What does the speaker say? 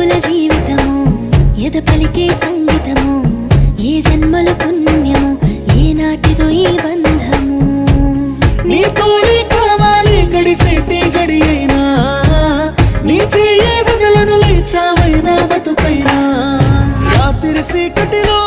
తలపుల జీవితము ఎద పలికే సంగీతము ఏ జన్మల పుణ్యము ఏ నాటిదో ఈ బంధము నీ తోడే కావాలి గడిసెట్టి గడి అయినా నీ చెయ్యే వదలను లేచావైనా బతుకైనా రాత్రి సీకటిలో